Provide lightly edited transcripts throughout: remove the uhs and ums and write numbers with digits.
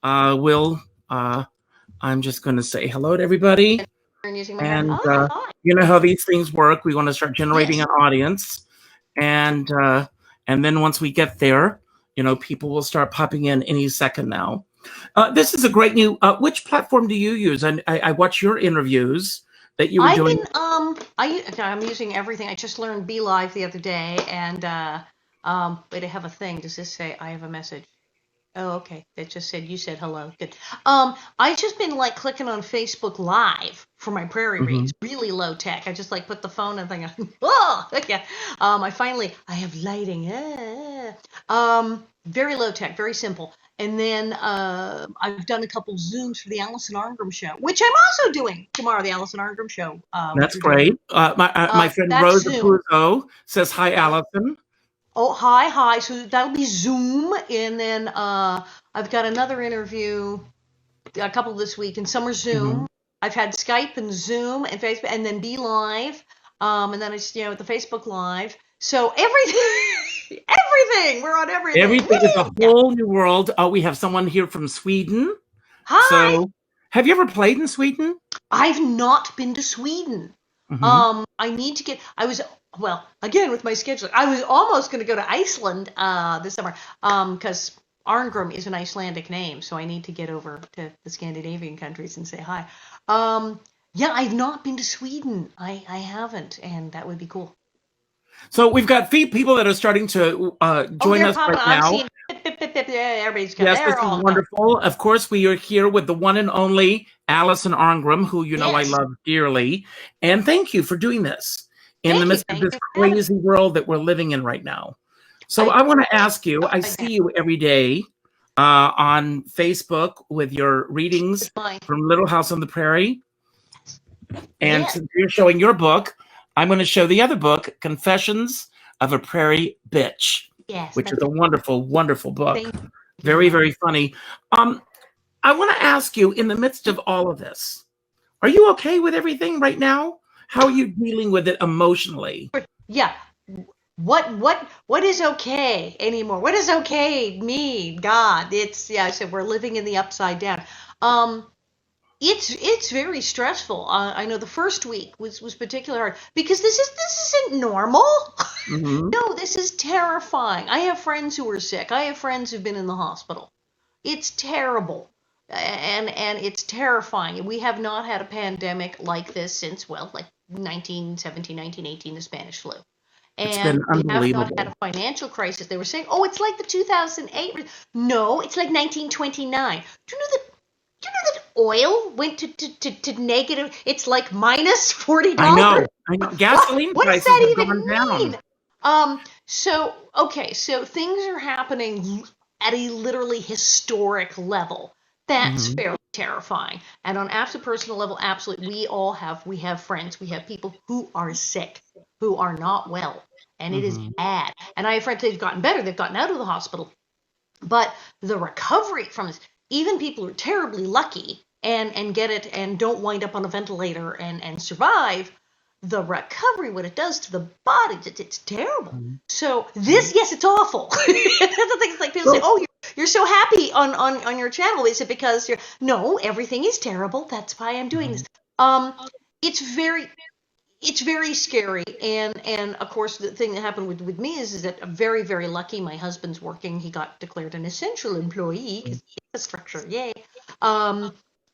Will, I'm just going to say hello to everybody. And you know how these things work. We want to start generating an audience. And then once we get there, people will start popping in any second now. This is a great new, which platform do you use? And I watch your interviews that you were doing. I'm using everything. I just learned Be Live the other day, and wait, I have a thing. Does this say I have a message? Oh, okay. It just said you said hello. Good. I just been like clicking on Facebook Live for my prairie reads. Really low tech. I just like put the phone and thing. Oh, yeah. I have lighting. Very low tech, very simple. And then I've done a couple Zooms for the Alison Arngrim show, which I'm also doing tomorrow. The Alison Arngrim show. That's great. My friend Rosa Puzo says hi, Alison. Oh, hi. So that'll be Zoom. And then I've got another interview, a couple this week, and some are Zoom. I've had Skype and Zoom and Facebook, and then Be Live. And then it's, the Facebook Live. So everything. We're on everything. Everything is a whole new world. We have someone here from Sweden. Hi. So, have you ever played in Sweden? I've not been to Sweden. I need to get. Well, again, with my scheduling, I was almost going to go to Iceland this summer because Arngrim is an Icelandic name, so I need to get over to the Scandinavian countries and say hi. Yeah, I've not been to Sweden. I haven't, and that would be cool. So we've got people that are starting to join us right now. Everybody's yes, this is wonderful. Of course, we are here with the one and only Alison Arngrim, who I love dearly. And thank you for doing this in the midst of this crazy world that we're living in right now. So I want to ask you, I see you every day on Facebook with your readings from Little House on the Prairie. And since you're showing your book, I'm going to show the other book, Confessions of a Prairie Bitch, which is a wonderful, wonderful book. Very, very funny. I want to ask you, in the midst of all of this, are you okay with everything right now? How are you dealing with it emotionally? Yeah. What is okay anymore? What is okay mean? God, I said we're living in the upside down. It's very stressful. I know the first week was particularly hard because this isn't normal. No, this is terrifying. I have friends who are sick. I have friends who've been in the hospital. It's terrible. And it's terrifying. We have not had a pandemic like this since, like 1917, 1918, the Spanish flu. And it's been unbelievable. We have not had a financial crisis. They were saying, it's like the 2008. No, it's like 1929. Do you know that oil went to negative? It's like minus $40. I know. Gasoline what prices does that have even gone mean? down. So things are happening at a literally historic level. That's fairly terrifying. And on a personal level, absolutely, we have friends, we have people who are sick, who are not well, and it is bad. And I have friends who've gotten better, they've gotten out of the hospital. But the recovery from this, even people who are terribly lucky and get it and don't wind up on a ventilator and survive, the recovery, what it does to the body, it's terrible. So it's awful. That's the thing. It's like people say, you're so happy on your channel. Is it because no, everything is terrible. That's why I'm doing this. It's very scary. And of course, the thing that happened with me is that I'm very, very lucky. My husband's working. He got declared an essential employee because infrastructure. Yay.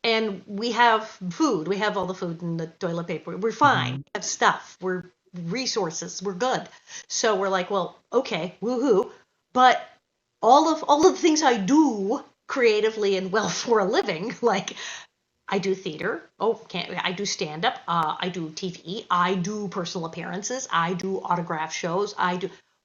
And we have food. We have all the food and the toilet paper. We're fine. We have stuff. We're resources. We're good. So we're like, well, okay, woohoo. But all of the things I do creatively and well for a living, like I do theater. I do stand up. I do TV. I do personal appearances. I do autograph shows.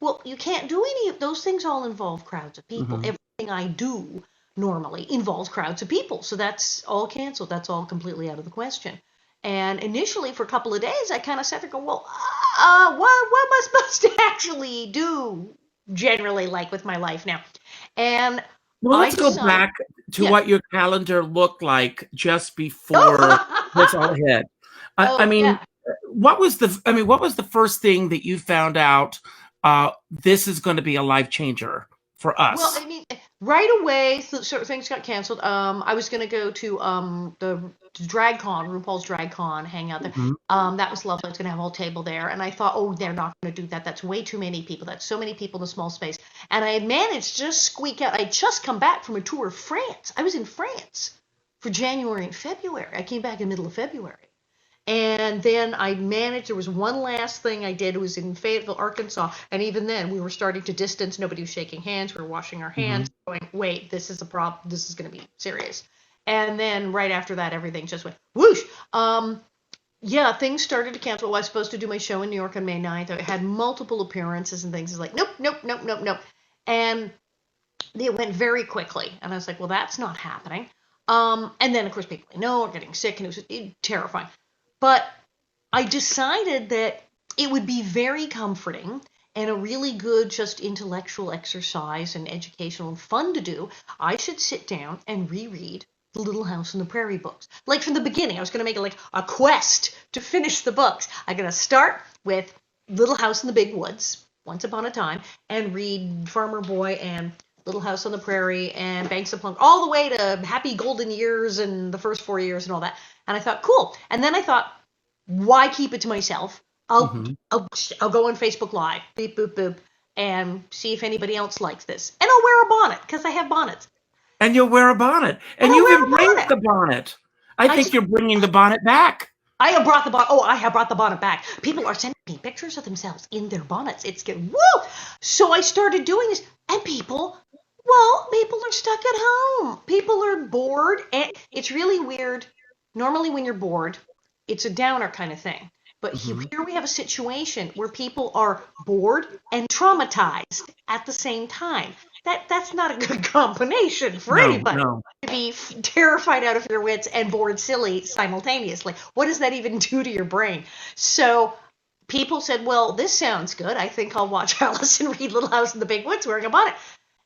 Well, you can't do any of those things. All involve crowds of people. Everything I do normally involves crowds of people. So that's all canceled. That's all completely out of the question. And initially, for a couple of days, I kind of sat there going, well, what am I supposed to actually do generally, like with my life now? And let's go back to what your calendar looked like just before this all hit. What was the first thing that you found out? This is going to be a life changer for Well, us? I mean, right away, sort of things got canceled. I was gonna go to the Drag Con, RuPaul's Drag Con, hang out there. Hmm. That was lovely. I was gonna have a whole table there, and I thought, oh, they're not gonna do that. That's way too many people. That's so many people in a small space. And I had managed to just squeak out. I'd just come back from a tour of France. I was in France for January and February. I came back in the middle of February. And then I managed, there was one last thing I did. It was in Fayetteville, Arkansas. And even then, we were starting to distance. Nobody was shaking hands. We were washing our Hmm. hands, going, wait, this is a problem. This is going to be serious. And then right after that, everything just went whoosh. Yeah, things started to cancel. Well, I was supposed to do my show in New York on May 9th. I had multiple appearances and things. It's like, nope, nope, nope, nope, nope. And it went very quickly. And I was like, well, that's not happening. And then, of course, people I know are getting sick, and it was terrifying. But I decided that it would be very comforting and a really good just intellectual exercise and educational and fun to do. I should sit down and reread the Little House on the Prairie books. Like from the beginning, I was going to make it like a quest to finish the books. I'm going to start with Little House in the Big Woods, Once Upon a Time, and read Farmer Boy and Little House on the Prairie and Banks of Plum, all the way to Happy Golden Years and the first 4 years and all that. And I thought, cool. And then I thought, why keep it to myself? I'll Hmm. I'll I'll go on Facebook Live, beep boop boop, and see if anybody else likes this. And I'll wear a bonnet because I have bonnets. And you'll wear a bonnet, And and I'll you've wear a embraced bonnet. the bonnet. I I think just you're bringing the bonnet back. I have brought the bonnet. Oh, I have brought the bonnet back. People are sending me pictures of themselves in their bonnets. It's getting woo. So I started doing this, and people are stuck at home. People are bored, and it's really weird. Normally, when you're bored, it's a downer kind of thing. But Hmm. here we have a situation where people are bored and traumatized at the same time. That's not a good combination for No, anybody no. to be terrified out of your wits and bored silly simultaneously. What does that even do to your brain? So people said, well, this sounds good. I think I'll watch Alison read Little House in the Big Woods wearing a bonnet.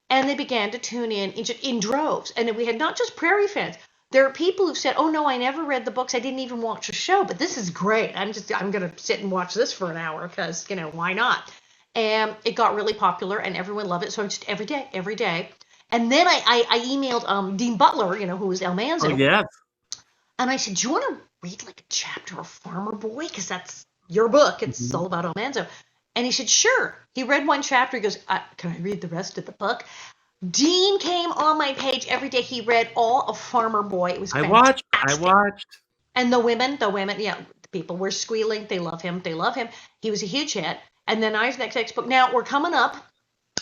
And they began to tune in droves. And we had not just Prairie fans. There are people who've said, oh no, I never read the books. I didn't even watch the show, but this is great. I'm going to sit and watch this for an hour because, why not? And it got really popular and everyone loved it. So I'm just every day. And then I emailed Dean Butler, who was El Oh, Manzo, yes. and I said, do you want to read like a chapter of Farmer Boy? Because that's your book. It's Hmm. all about El Manzo. And he said, sure. He read one chapter. He goes, can I read the rest of the book? Dean came on my page every day. He read all of Farmer Boy. It was I watched. I fantastic. watched. And the women, yeah, the people were squealing. They love him. They love him. He was a huge hit. And then I's next book. Now we're coming up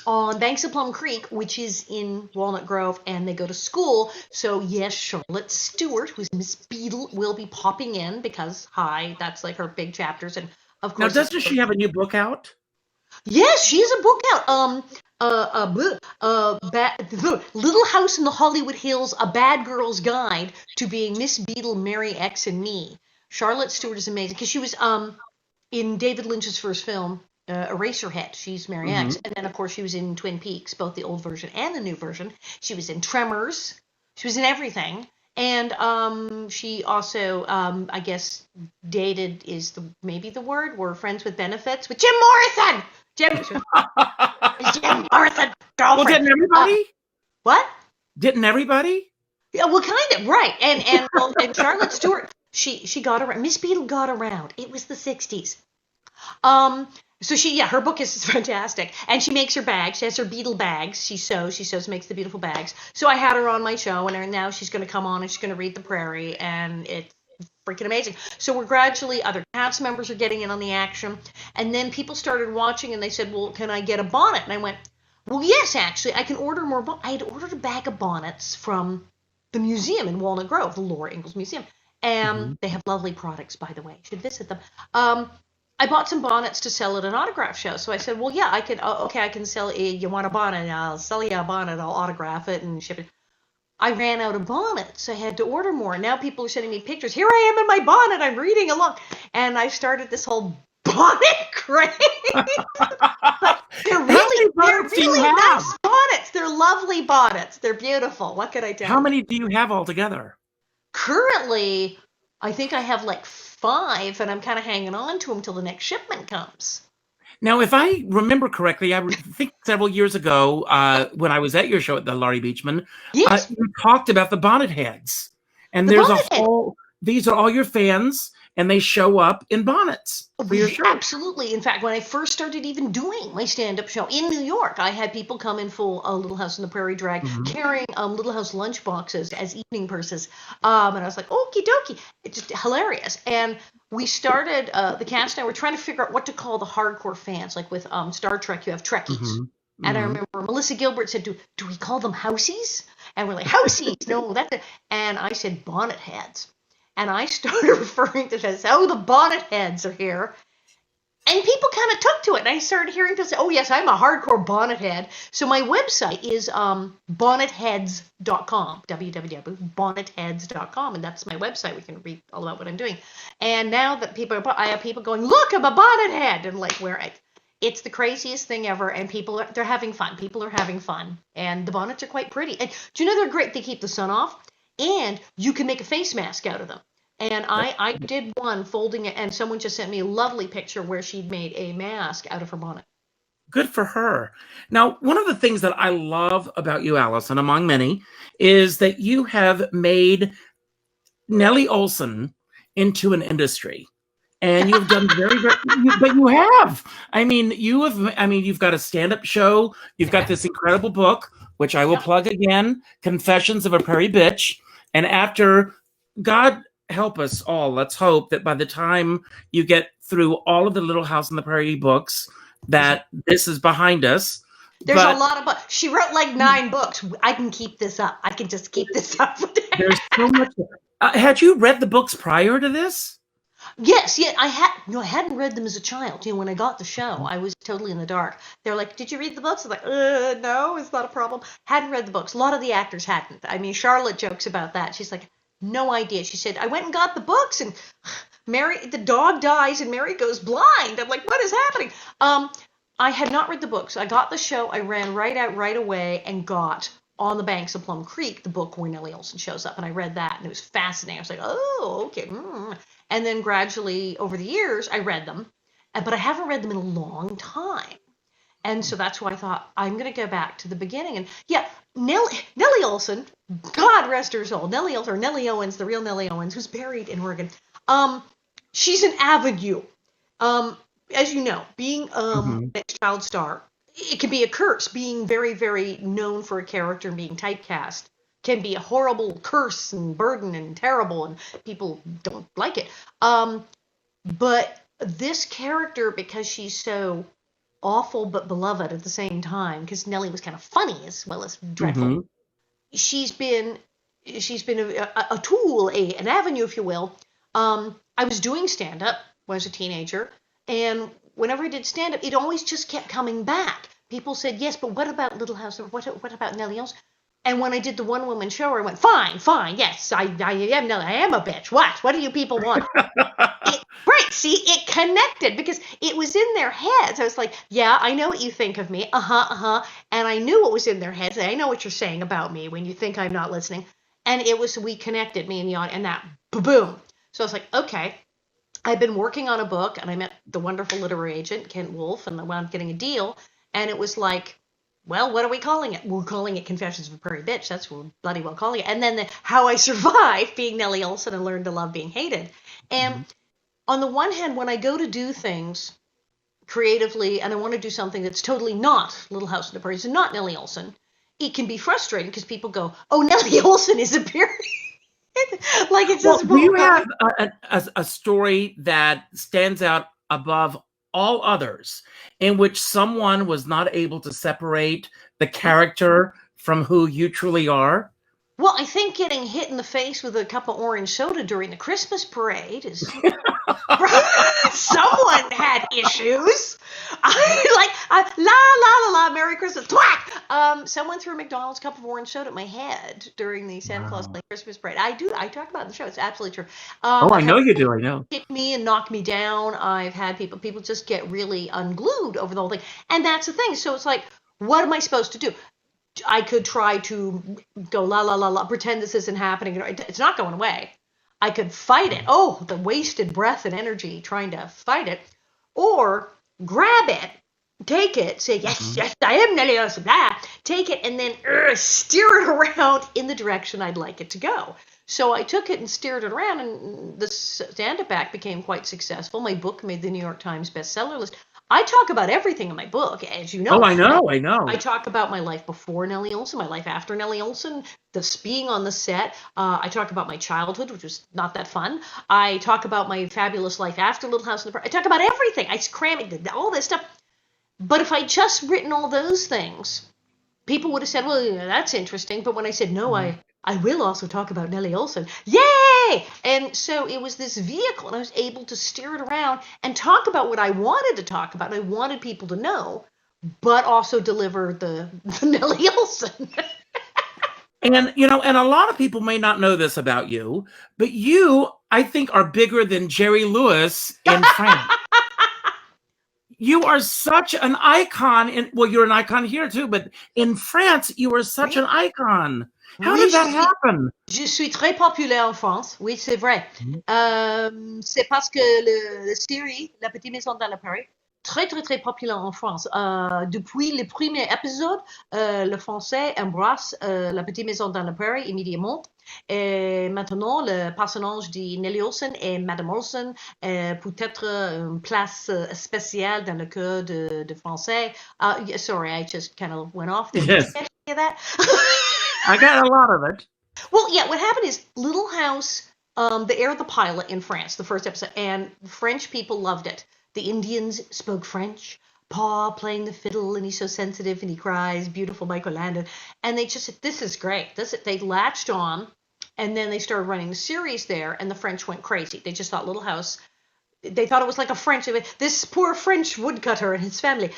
on Banks of Plum Creek, which is in Walnut Grove, and they go to school. So yes, Charlotte Stewart, who's Miss Beadle, will be popping in because that's like her big chapters, and of Now, course, doesn't she have a new book out? yes, she has a book out. Little House in the Hollywood Hills: A Bad Girl's Guide to Being Miss Beadle, Mary X, and Me. Charlotte Stewart is amazing because she was in David Lynch's first film, Eraserhead. She's Mary Hmm. X, and then of course she was in Twin Peaks, both the old version and the new version. She was in Tremors. She was in everything, and she also, I guess, dated is maybe the word. We're friends with benefits with Jim Morrison. Jim Morrison Well, girlfriend. didn't everybody? What? Didn't everybody? Yeah, well, kind of right. And Charlotte Stewart, she got around. Miss Beadle got around. It was the '60s. Um, so her book is fantastic, and she makes her bags. She has her beetle bags. She sews, makes the beautiful bags. So I had her on my show, and now she's going to come on and she's going to read The Prairie, and it's freaking amazing. So we're gradually, other cast members are getting in on the action, and then people started watching, and they said, well, can I get a bonnet? And I went, well, yes, actually, I can order more. I had ordered a bag of bonnets from the museum in Walnut Grove, the Laura Ingalls Museum. And Hmm. they have lovely products, by the way. You should visit them. I bought some bonnets to sell at an autograph show. So I said, well, yeah, I can. Okay, I can sell. You want a bonnet? I'll sell you a bonnet. I'll autograph it and ship it. I ran out of bonnets. I had to order more. Now people are sending me pictures. Here I am in my bonnet. I'm reading along, and I started this whole bonnet craze. But How many they're bonnets do you really have? nice bonnets. They're lovely bonnets. They're beautiful. What could I tell How you? many do you have altogether? Currently, I think I have like 5, and I'm kind of hanging on to them till the next shipment comes. Now, if I remember correctly, think several years ago, when I was at your show at the Laurie Beachman, Yes, you talked about the bonnet heads. And the there's a bonnet head. whole, these are all your fans, and they show up in bonnets for your show. Absolutely. In fact, when I first started even doing my stand-up show in New York, I had people come in full Little House on the Prairie drag, carrying Little House lunch boxes as evening purses. And I was like, okie dokie. It's just hilarious. And we started, the cast and I were trying to figure out what to call the hardcore fans. Like with Star Trek, you have Trekkies. And I remember Melissa Gilbert said, do we call them Houseies? And we're like, Houseies, no, that's it. And I said, bonnet heads. And I started referring to this, the bonnet heads are here. And people kind of took to it. And I started hearing people say, oh, yes, I'm a hardcore bonnet head. So my website is bonnetheads.com, www.bonnetheads.com. And that's my website. We can read all about what I'm doing. And now that I have people going, look, I'm a bonnet head. And like, it's the craziest thing ever. And they're having fun. People are having fun. And the bonnets are quite pretty. And do you know they're great? They keep the sun off. And you can make a face mask out of them. And I did one folding it, and someone just sent me a lovely picture where she'd made a mask out of her bonnet. Good for her. Now, one of the things that I love about you, Alison, among many, is that you have made Nellie Oleson into an industry. And you've done but you have. You've got a stand-up show. You've got this incredible book, which I will plug again, Confessions of a Prairie Bitch. And after, God help us all, let's hope that by the time you get through all of the Little House on the Prairie books, that this is behind us. There's a lot of books. She wrote like 9 books. I can keep this up. I can just keep this up. There's so much. Had you read the books prior to this? Yes, yeah, I hadn't read them as a child. When I got the show, I was totally in the dark. They're like, "Did you read the books?" I was like, "No, it's not a problem." Hadn't read the books. A lot of the actors hadn't. I mean, Charlotte jokes about that. She's like, "No idea." She said, "I went and got the books, and the dog dies, and Mary goes blind." I'm like, "What is happening?" I had not read the books. I got the show. I ran right out right away and got On the Banks of Plum Creek, the book where Nellie Oleson shows up, and I read that, and it was fascinating. I was like, "Oh, okay." And then gradually, over the years, I read them, but I haven't read them in a long time. And so that's why I thought, I'm going to go back to the beginning. And yeah, Nellie Oleson, God rest her soul, Nellie Owens, the real Nellie Owens, who's buried in Oregon. She's an avenue. As you know, being next child star, it can be a curse. Being very, very known for a character and being typecast can be a horrible curse and burden and terrible, and people don't like it. But this character, because she's so awful but beloved at the same time, because Nellie was kind of funny as well as dreadful, she's been a tool, an avenue, if you will. I was doing stand-up when I was a teenager, and whenever I did stand-up, it always just kept coming back. People said, yes, but what about Little House? What about Nellie Oleson? And when I did the one-woman show, I went, fine, yes, I am a bitch. What do you people want? Right, see, it connected because it was in their heads. I was like, yeah, I know what you think of me, and I knew what was in their heads. I know what you're saying about me when you think I'm not listening. And we connected, me and the audience, and that, boom. So I was like, okay. I've been working on a book, and I met the wonderful literary agent, Kent Wolf, and I wound up getting a deal, and it was like, well, what are we calling it? We're calling it Confessions of a Prairie Bitch. That's what we're bloody well calling it. And then How I Survived Being Nellie Oleson and Learned to Love Being Hated. And on the one hand, when I go to do things creatively and I want to do something that's totally not Little House on the Prairie, it's not Nellie Oleson, it can be frustrating because people go, oh, Nellie Oleson is a period. Like it's just. Do you have a story that stands out above all others in which someone was not able to separate the character from who you truly are? Well, I think getting hit in the face with a cup of orange soda during the Christmas parade is. Someone had issues. La, Merry Christmas, thwack! Someone threw a McDonald's cup of orange soda at my head during the Santa Claus Christmas parade. I talk about it in the show. It's absolutely true. I know you do. I know. Hit me and knock me down. I've had people just get really unglued over the whole thing. And that's the thing. So it's like, what am I supposed to do? I could try to go la, pretend this isn't happening. It's not going away. I could fight it. Oh, the wasted breath and energy trying to fight it. Or grab it, take it, say, yes, yes, I am Nellie Oleson, blah, take it, and then steer it around in the direction I'd like it to go. So I took it and steered it around, and the stand-up act became quite successful. My book made the New York Times bestseller list. I talk about everything in my book, as you know. Oh, I know. I talk about my life before Nellie Oleson, my life after Nellie Oleson, being on the set. I talk about my childhood, which was not that fun. I talk about my fabulous life after Little House on the Prairie. I talk about everything. I cram it, all this stuff. But if I'd just written all those things, people would have said, well, yeah, that's interesting. But when I said, no, I will also talk about Nellie Oleson, yay! And so it was this vehicle, and I was able to steer it around and talk about what I wanted to talk about, and I wanted people to know, but also deliver the Nellie Oleson. And, you know, and a lot of people may not know this about you, but you, I think, are bigger than Jerry Lewis in France. You are such an icon. Well, you're an icon here too, but in France, you are such an icon. How did that happen? Je suis très populaire en France, oui, c'est vrai. C'est parce que la série, La Petite Maison dans la Prairie, très, très, très populaire en France. Depuis le premier épisode, le Français embrasse La Petite Maison dans la Prairie immédiatement. Et maintenant, le personnage de Nellie Oleson et Madame Oleson peut être une place spéciale dans le cœur de Français. Sorry, I just kind of went off there. Yes. Did you hear that? I got a lot of it. Well, yeah, what happened is Little House, they aired the pilot in France, the first episode, and French people loved it. The Indians spoke French. Pa playing the fiddle, and he's so sensitive, and he cries, beautiful Michael Landon. And they just said, this is great. They latched on, and then they started running the series there, and the French went crazy. They just thought Little House, they thought it was like a French, this poor French woodcutter and his family.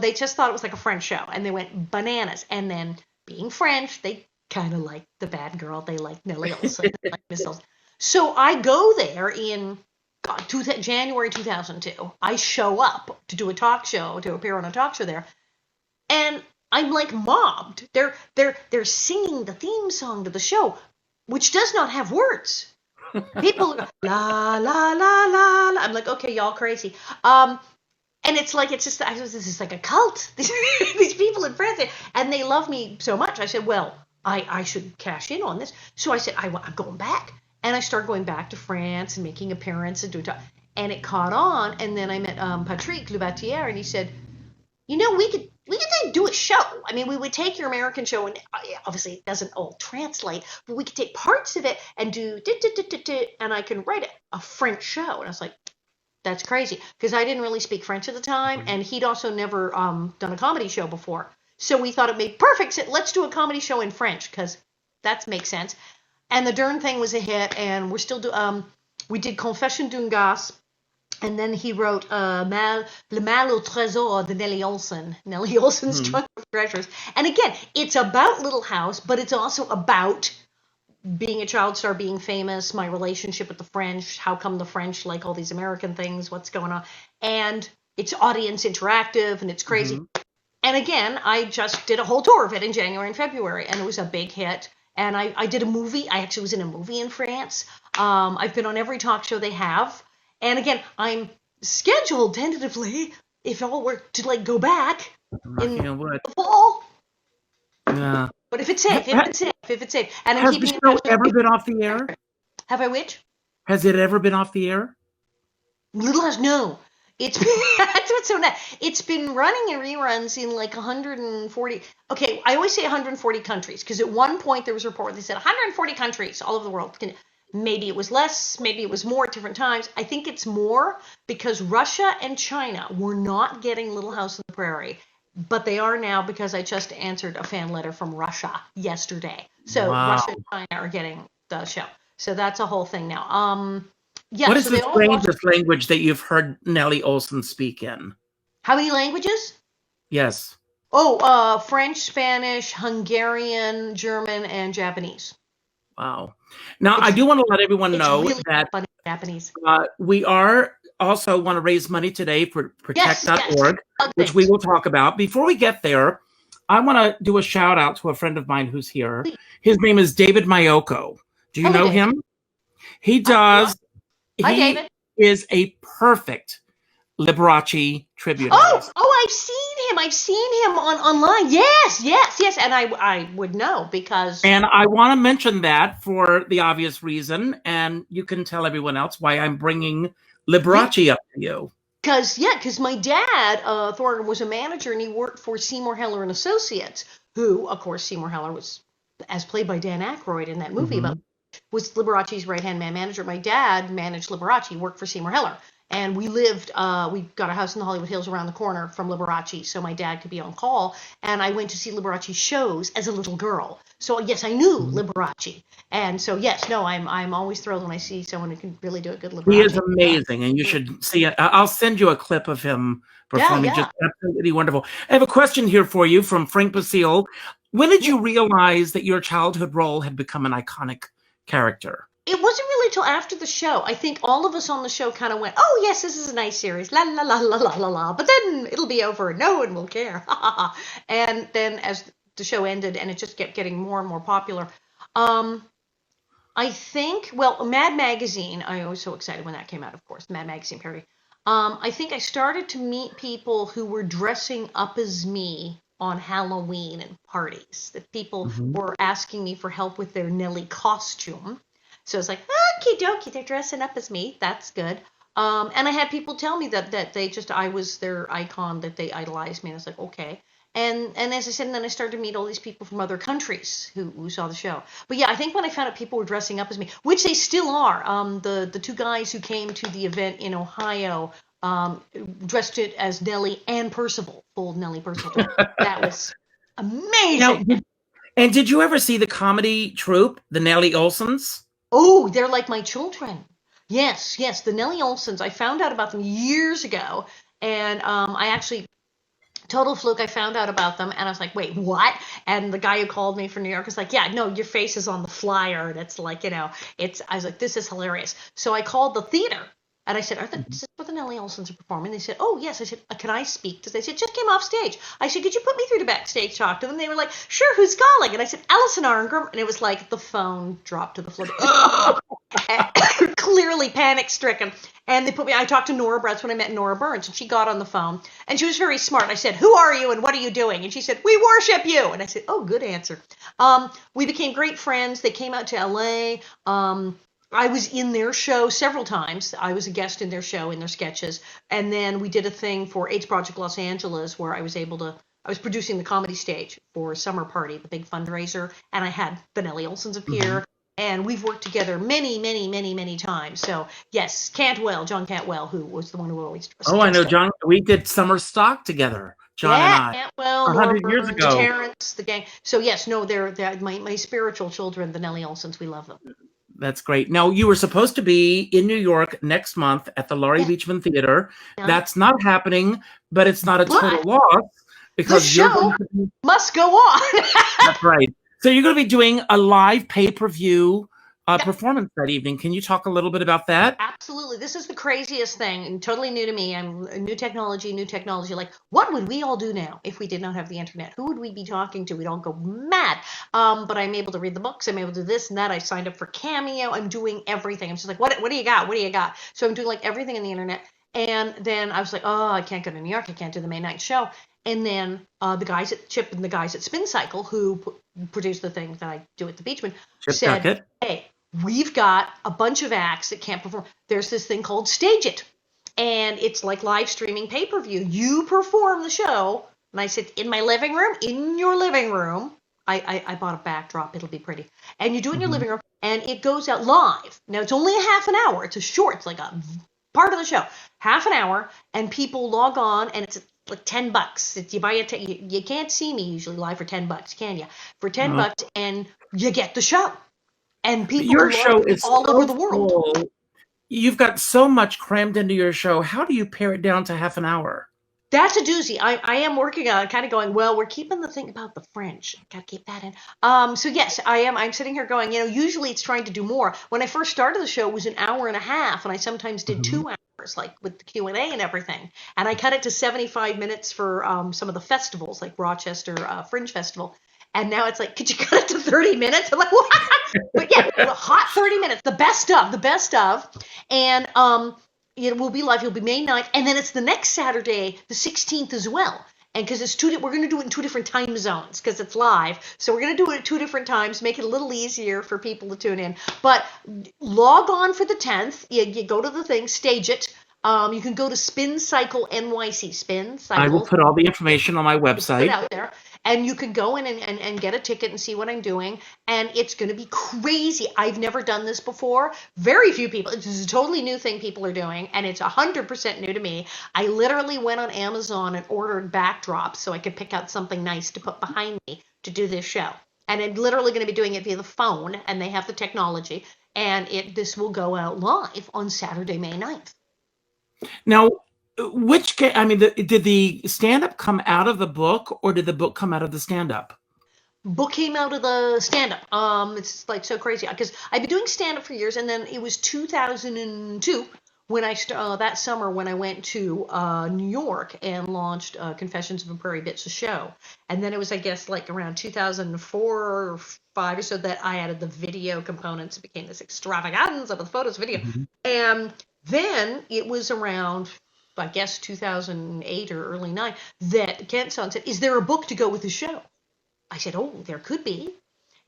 They just thought it was like a French show, and they went bananas. And then, being French, they kind of like the bad girl. They like Nellie Oleson. They like Miss Oleson. So I go there in January 2002. I show up to do a talk show, to appear on a talk show there, and I'm like mobbed. They're singing the theme song to the show, which does not have words. People go, la la la la la. I'm like, okay, y'all crazy. And it's like, this is like a cult. These people in France, and they love me so much. I said, well, I should cash in on this. So I said, I'm going back. And I started going back to France and making appearances and doing talk. And it caught on. And then I met Patrick Loubatière, and he said, you know, we could do a show. I mean, we would take your American show, and obviously it doesn't all translate, but we could take parts of it and do, and I can write a French show. And I was like, that's crazy, because I didn't really speak French at the time, and he'd also never done a comedy show before. So we thought it made perfect sense. Let's do a comedy show in French, because that makes sense. And the darn thing was a hit, and we're still we did Confession d'une Garce, and then he wrote Malle, Le Malle au Tresors de Nellie Oleson, Nellie Oleson's Trunk of Treasures. And again, it's about Little House, but it's also about being a child star, being famous, my relationship with the French, how come the French like all these American things, what's going on. And it's audience interactive, and it's crazy. And again, I just did a whole tour of it in January and February, and it was a big hit. And I did a movie. I actually was in a movie in France. I've been on every talk show they have. And again, I'm scheduled tentatively, if all were to go back in the fall. Yeah. But if it's safe, if it's safe. And I'm has the show ever been off the air? Have I which? Has it ever been off the air? Little House, no. It's that's what's so nice. It's been running in reruns in 140. Okay, I always say 140 countries, because at one point there was a report where they said 140 countries all over the world. Maybe it was less, maybe it was more at different times. I think it's more, because Russia and China were not getting Little House on the Prairie, but they are now, because I just answered a fan letter from Russia yesterday. So Russia and China are getting the show. So that's a whole thing now. Yeah, what is the strangest language that you've heard Nellie Oleson speak in? How many languages? Yes. Oh, French, Spanish, Hungarian, German, and Japanese. Wow. Now, I do want to let everyone know really that funny Japanese. We are also want to raise money today for protect.org, which we will talk about. Before we get there, I want to do a shout out to a friend of mine who's here. His name is David Mayoko. Do you know him? He does. Hi, David. Is a perfect Liberace tribute artist. Oh, I've seen him online. Yes. And I would know because. And I want to mention that for the obvious reason, and you can tell everyone else why I'm bringing Liberace up to you. Because my dad, Thornton, was a manager and he worked for Seymour Heller and Associates, who, of course, Seymour Heller was, as played by Dan Aykroyd in that movie, but was Liberace's right-hand man manager. My dad managed Liberace, worked for Seymour Heller. And we lived, we got a house in the Hollywood Hills around the corner from Liberace, so my dad could be on call. And I went to see Liberace shows as a little girl. So yes, I knew Liberace. And so yes, no, I'm always thrilled when I see someone who can really do a good Liberace. He is amazing, and you should see it. I'll send you a clip of him performing. Just absolutely wonderful. I have a question here for you from Frank Basile. When did you realize that your childhood role had become an iconic character? It wasn't really till after the show. I think all of us on the show kind of went, oh, yes, this is a nice series, la, la, la, la, la, la, la, but then it'll be over and no one will care. And then as the show ended and it just kept getting more and more popular, I think, well, Mad Magazine, I was so excited when that came out, of course, Mad Magazine parody. I think I started to meet people who were dressing up as me on Halloween and parties, that people were asking me for help with their Nellie costume. So it's like, okie dokie, they're dressing up as me. That's good. And I had people tell me that I was their icon, that they idolized me. And I was like, okay. And as I said, and then I started to meet all these people from other countries who saw the show. But yeah, I think when I found out people were dressing up as me, which they still are, the two guys who came to the event in Ohio dressed it as Nellie and Percival, full Nellie Percival. That was amazing. Now, and did you ever see the comedy troupe, the Nellie Olesons? Oh, they're like my children. Yes, the Nellie Olesons. I found out about them years ago, and I actually, total fluke, I found out about them, and I was like, wait, what? And the guy who called me from New York was like, yeah, no, your face is on the flyer, and it's like, I was like, this is hilarious. So I called the theater, and I said, is this what the Nellie Olesons are performing? They said, oh, yes. I said, can I speak? Because they said, just came off stage. I said, could you put me through to backstage talk to them? They were like, sure, who's calling? And I said, Alison Arngrim. And it was like the phone dropped to the floor. Clearly panic-stricken. And they put me, I talked to Nora, that's when I met Nora Burns, and she got on the phone. And she was very smart. I said, who are you and what are you doing? And she said, we worship you. And I said, oh, good answer. We became great friends. They came out to L.A., I was in their show several times. I was a guest in their show, in their sketches. And then we did a thing for AIDS Project Los Angeles where I was producing the comedy stage for a summer party, the big fundraiser. And I had the Nellie Olesons appear. And we've worked together many, many, many, many times. So, yes, John Cantwell, who was the one who always... Oh, I know, John. We did summer stock together, John and I. Cantwell, 100 years ago. Terrence, the gang. So, yes, no, they're my spiritual children, the Nellie Olesons. We love them. That's great. Now, you were supposed to be in New York next month at the Laurie Beachman Theater. Yeah. That's not happening, but it's not a total loss because the show must go on. That's right. So you're going to be doing a live pay-per-view performance that evening. Can you talk a little bit about that? Absolutely. This is the craziest thing and totally new to me. I'm new technology. Like, what would we all do now if we did not have the internet? Who would we be talking to? We'd all go mad. But I'm able to read the books. I'm able to do this and that. I signed up for Cameo. I'm doing everything. I'm just like, what do you got? What do you got? So I'm doing like everything in the internet. And then I was like, oh, I can't go to New York. I can't do the May night show. And then the guys at Chip and the guys at Spin Cycle, who produce the thing that I do at the Beachman, said, hey, we've got a bunch of acts that can't perform. There's this thing called Stage It. And it's like live streaming pay-per-view. You perform the show. And I said, in my living room, in your living room. I bought a backdrop. It'll be pretty. And you do it in your living room. And it goes out live. Now, it's only a half an hour. It's a short. It's like a part of the show. Half an hour. And people log on. And it's like $10. You buy you can't see me usually live for $10, can you? For $10, and you get the show. And people your show is all over the world. Cool. You've got so much crammed into your show. How do you pare it down to half an hour? That's a doozy. I am working on it, kind of going, well, we're keeping the thing about the French. Got to keep that in. So yes, I am. I'm sitting here going, usually it's trying to do more. When I first started the show, it was an hour and a half, and I sometimes did 2 hours, like with the Q&A and everything. And I cut it to 75 minutes for some of the festivals, like Rochester Fringe Festival. And now it's like, could you cut it to 30 minutes? I'm like, what? But yeah, a hot 30 minutes, the best of. And It will be live. It'll be May 9th, and then it's the next Saturday, the 16th as well. And because we're going to do it in 2 different time zones because it's live. So we're going to do it at 2 different times, make it a little easier for people to tune in. But log on for the 10th. You go to the thing, stage it. You can go to Spin Cycle NYC. Spin Cycle. I will put all the information on my website. Put it out there. And you can go in and get a ticket and see what I'm doing. And it's going to be crazy. I've never done this before. Very few people. This is a totally new thing people are doing. And it's 100% new to me. I literally went on Amazon and ordered backdrops so I could pick out something nice to put behind me to do this show. And I'm literally going to be doing it via the phone. And they have the technology. And this will go out live on Saturday, May 9th. Now, did the stand-up come out of the book, or did the book come out of the stand-up? Book came out of the stand-up. It's like so crazy because I've been doing stand-up for years, and then it was 2002 when that summer when I went to New York and launched Confessions of a Prairie Bitch, a show, and then it was, I guess, like around 2004 or 5 or so that I added the video components. It became this extravaganza of the photos, video, and then it was around, I guess, 2008 or early 9 that Kentson said, "Is there a book to go with the show?" I said, "Oh, there could be."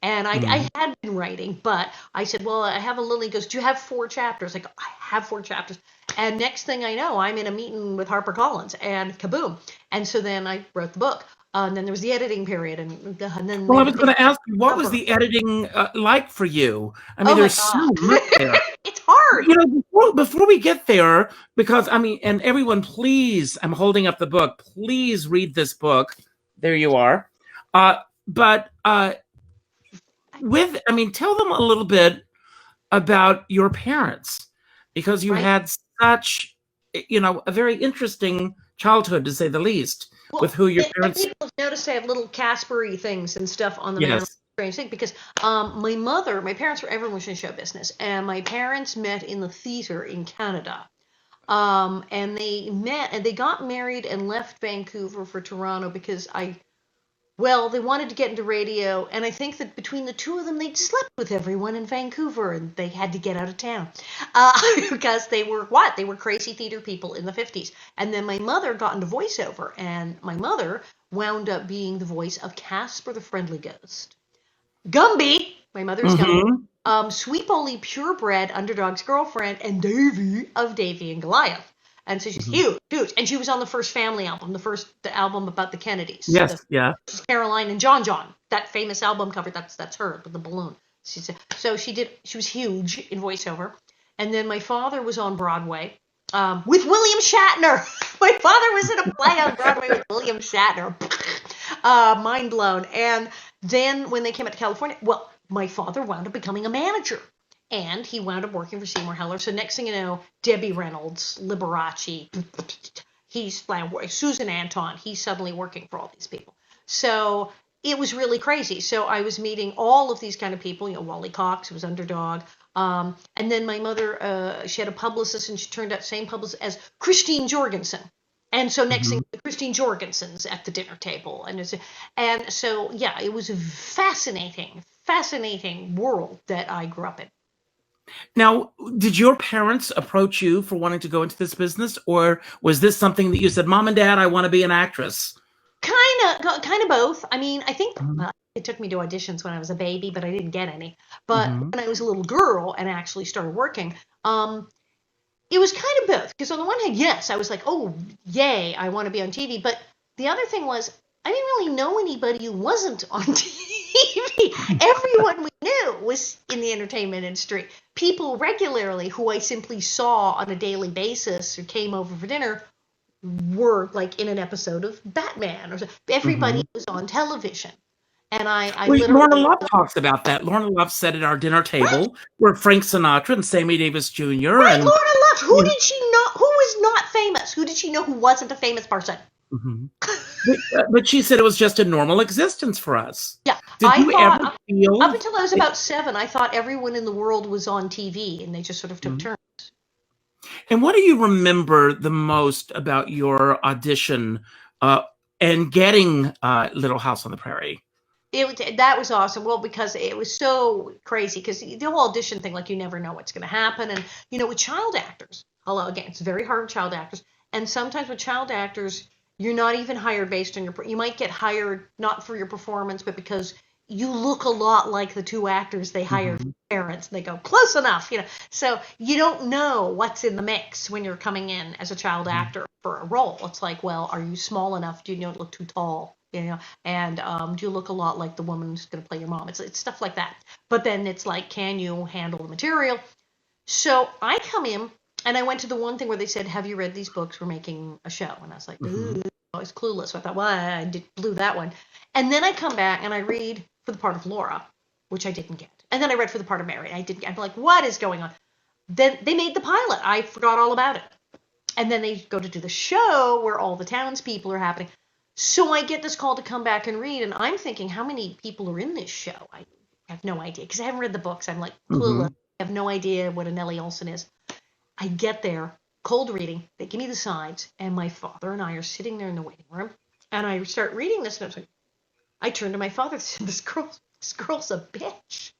And I had been writing, but I said, "Well, I have a little." He goes, "Do you have 4 chapters?" I go, "I have 4 chapters." And next thing I know, I'm in a meeting with HarperCollins, and kaboom. And so then I wrote the book. And then there was the editing period, and then. Well, I was going to ask you, what was the editing like for you? I mean, there's so much there. It's hard. Before we get there, because and everyone, please, I'm holding up the book. Please read this book. There you are. But tell them a little bit about your parents, because you had such, a very interesting childhood, to say the least, with who your parents. People notice I have little Casper-y things and stuff on the mantle. Strange thing, because my parents were everyone was in show business, and my parents met in the theater in Canada. And they met and they got married and left Vancouver for Toronto because they wanted to get into radio, and I think that between the two of them, they'd slept with everyone in Vancouver, and they had to get out of town because they were crazy theater people in the 50s. And then my mother got into voiceover, and my mother wound up being the voice of Casper the Friendly Ghost. Gumby, my mother's Gumby, Sweet Polly Purebred, Underdog's girlfriend, and Davy of Davy and Goliath. And so she's huge. And she was on the first Family album, the album about the Kennedys. Yes, She's Caroline and John, that famous album cover. That's her with the balloon. She was huge in voiceover. And then my father was on Broadway with William Shatner. My father was in a play on Broadway with William Shatner. Mind blown. And then when they came out to California, my father wound up becoming a manager. And he wound up working for Seymour Heller. So next thing you know, Debbie Reynolds, Liberace, Susan Anton, he's suddenly working for all these people. So it was really crazy. So I was meeting all of these kind of people, Wally Cox, who was Underdog. And then my mother, she had a publicist, and she turned out same publicist as Christine Jorgensen. And so next thing, Christine Jorgensen's at the dinner table. And so, it was a fascinating world that I grew up in. Now, did your parents approach you for wanting to go into this business, or was this something that you said, "Mom and Dad, I want to be an actress"? Kind of both. I mean, I think it took me to auditions when I was a baby, but I didn't get any. But when I was a little girl and actually started working, it was kind of both. Because on the one hand, yes, I was like, "Oh, yay, I want to be on TV." But the other thing was, I didn't really know anybody who wasn't on TV. Everyone we knew was in the entertainment industry. People regularly who I simply saw on a daily basis or came over for dinner were like in an episode of Batman or something. Everybody was on television. And I literally... Lorna Love talks about that. Lorna Love sat at our dinner table where Frank Sinatra and Sammy Davis Jr. Right, and Lorna Love. Who did she know? Who was not famous? Who did she know who wasn't a famous person? But she said it was just a normal existence for us. Yeah. Did you ever feel... Up until I was about 7, I thought everyone in the world was on TV, and they just sort of took turns. And what do you remember the most about your audition and getting Little House on the Prairie? That was awesome. Well, because it was so crazy, because the whole audition thing, like, you never know what's going to happen. And, with child actors, Hello, again, it's very hard with child actors. And sometimes with child actors, you're not even hired based on you might get hired not for your performance, but because you look a lot like the two actors they hired for parents. And they go, close enough, So you don't know what's in the mix when you're coming in as a child actor for a role. It's like, well, are you small enough? Do you not look too tall? And do you look a lot like the woman who's going to play your mom? It's stuff like that. But then it's like, can you handle the material? So I come in, and I went to the one thing where they said, have you read these books? We're making a show. And I was like, I was clueless. So I thought, well, I blew that one. And then I come back and I read for the part of Laura, which I didn't get. And then I read for the part of Mary. I didn't get. I'm like, what is going on? Then they made the pilot. I forgot all about it. And then they go to do the show where all the townspeople are happening. So I get this call to come back and read. And I'm thinking, how many people are in this show? I have no idea because I haven't read the books. I'm like clueless. I have no idea what a Nellie Oleson is. I get there, cold reading. They give me the sides, and my father and I are sitting there in the waiting room. And I start reading this, and I was like, I turned to my father and said, this girl's a bitch.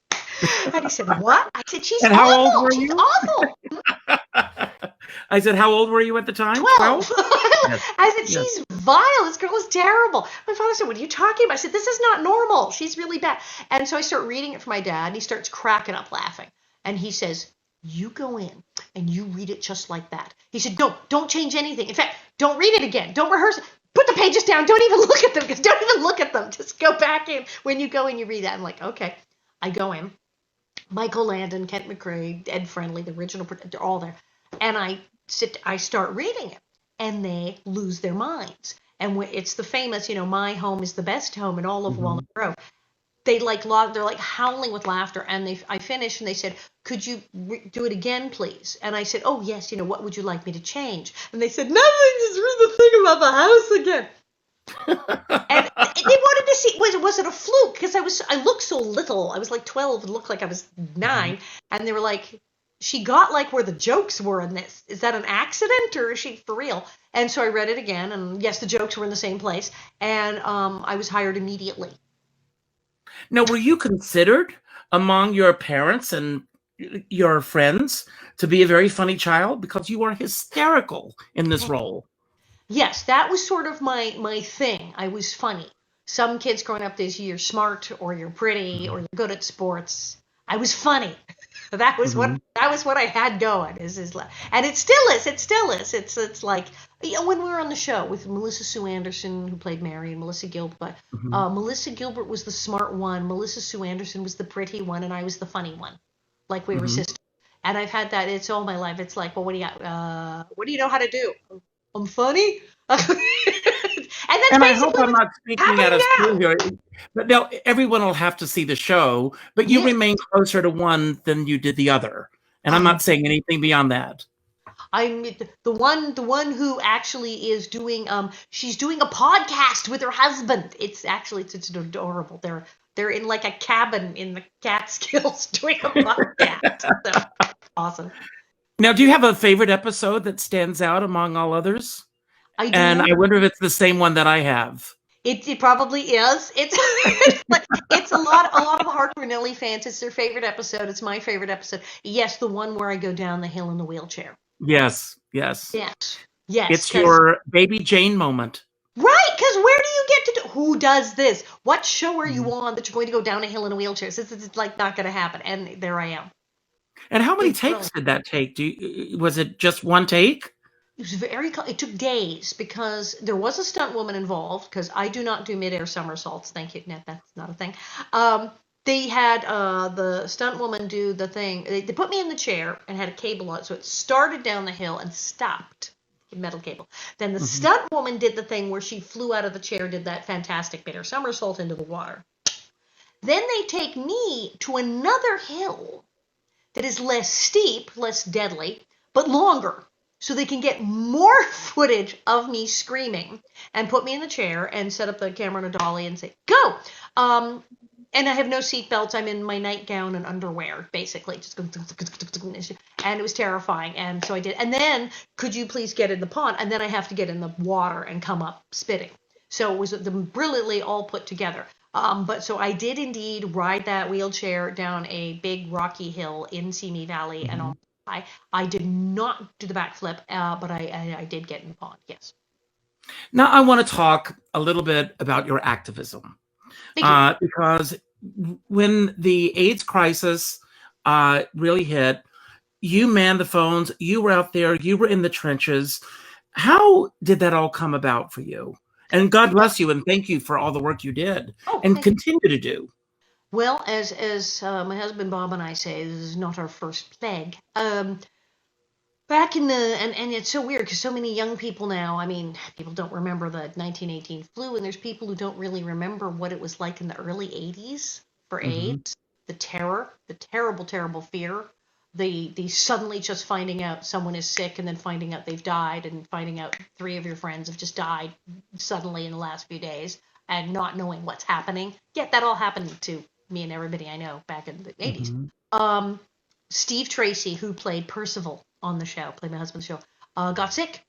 And he said, what? I said, she's and awful. How old were she's you? awful. I said, how old were you at the time? 12. Yes. I said, she's vile. This girl is terrible. My father said, what are you talking about? I said, this is not normal. She's really bad. And so I start reading it for my dad, and he starts cracking up laughing. And he says, you go in and you read it just like that. He said, no, don't change anything. In fact, don't read it again. Don't rehearse it. Put the pages down. Don't even look at them. Don't even look at them. Just go back in. When you go and you read that, I'm like, okay. I go in. Michael Landon, Kent McRae, Ed Friendly, the original, they're all there. And I start reading it, and they lose their minds. And it's the famous, my home is the best home in all of Walnut Grove. They're like howling with laughter. And I finished, and they said, could you do it again, please? And I said, oh, yes, what would you like me to change? And they said, nothing, just read the thing about the house again. And they wanted to see, was it a fluke? Because I looked so little. I was like 12 and looked like I was 9. And they were like, she got like where the jokes were in this. Is that an accident or is she for real? And so I read it again. And yes, the jokes were in the same place. And I was hired immediately. Now, were you considered among your parents and your friends to be a very funny child? Because you were hysterical in this role. Yes, that was sort of my thing. I was funny. Some kids growing up, you're smart or you're pretty or you're good at sports. I was funny. That was what I had going. And it still is. It still is. It's like when we were on the show with Melissa Sue Anderson, who played Mary, and Melissa Gilbert. Melissa Gilbert was the smart one. Melissa Sue Anderson was the pretty one, and I was the funny one. Like we were sisters. And I've had that. It's all my life. It's like, well, what do you know how to do? I'm funny. And I hope I'm not speaking out of school here. But no, everyone will have to see the show. But you remain closer to one than you did the other. And I'm not saying anything beyond that. I'm the one who actually is doing. She's doing a podcast with her husband. It's adorable. They're in like a cabin in the Catskills doing a podcast. So, awesome. Now, do you have a favorite episode that stands out among all others? I do. And I wonder if it's the same one that I have. It probably is. It's a lot of hardcore Nellie fans. It's their favorite episode. It's my favorite episode. Yes, the one where I go down the hill in the wheelchair. Yes. It's your Baby Jane moment. Right, because where do you get to do? Who does this? What show are you on that you're going to go down a hill in a wheelchair? It's like not going to happen. And there I am. And how many takes did that take? Was it just one take? It took days because there was a stunt woman involved because I do not do midair somersaults. Thank you, Ned. That's not a thing. They had the stunt woman do the thing. They put me in the chair and had a cable on it. So it started down the hill and stopped. Metal cable. Then the stunt woman did the thing where she flew out of the chair, did that fantastic midair somersault into the water. Then they take me to another hill that is less steep, less deadly, but longer. So they can get more footage of me screaming and put me in the chair and set up the camera in a dolly and say, go! And I have no seatbelts. I'm in my nightgown and underwear, basically. Just going, and it was terrifying. And so I did. And then, could you please get in the pond? And then I have to get in the water and come up spitting. So it was brilliantly all put together. But so I did indeed ride that wheelchair down a big rocky hill in Simi Valley and I did not do the backflip, but I did get in the pond. Yes. Now I want to talk a little bit about your activism, because when the AIDS crisis really hit, you manned the phones. You were out there. You were in the trenches. How did that all come about for you? And God bless you, and thank you for all the work you did and continue to do. Well, as my husband Bob and I say, this is not our first plague. Back in the and it's so weird because so many young people now, I mean, people don't remember the 1918 flu, and there's people who don't really remember what it was like in the early 80s for AIDS, the terror, the terrible, terrible fear, the suddenly just finding out someone is sick and then finding out they've died, and finding out 3 of your friends have just died suddenly in the last few days, and not knowing what's happening. Yet that all happened to me and everybody I know back in the 80s. Steve Tracy, who played Percival on the show, played my husband's show, got sick,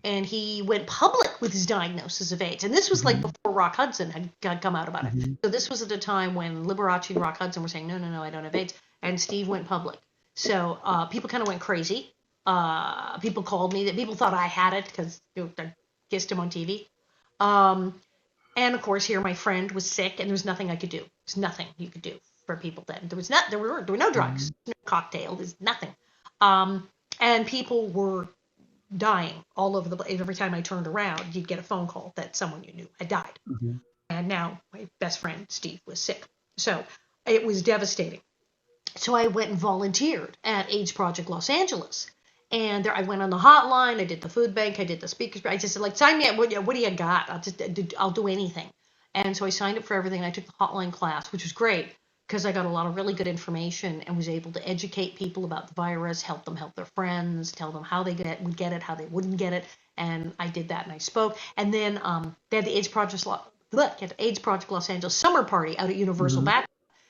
and he went public with his diagnosis of AIDS. And this was like before Rock Hudson had come out about it. So this was at a time when Liberace and Rock Hudson were saying, no, I don't have AIDS. And Steve went public. So people kind of went crazy. People called me. That people thought I had it because I kissed him on TV. And of course, here my friend was sick, and there was nothing I could do. There's nothing you could do for people then. There were no drugs, no cocktail. There's nothing. And people were dying all over the place. Every time I turned around, you'd get a phone call that someone you knew had died. And now my best friend Steve was sick. So it was devastating. So I went and volunteered at AIDS Project Los Angeles. And there, I went on the hotline. I did the food bank. I did the speakers. I just said, like, sign me up. What do you got? I'll do anything. And so I signed up for everything. I took the hotline class, which was great because I got a lot of really good information and was able to educate people about the virus, help them help their friends, tell them how they would get it, how they wouldn't get it. And I did that, and I spoke. And then they had the AIDS Project Los Angeles summer party out at Universal Back,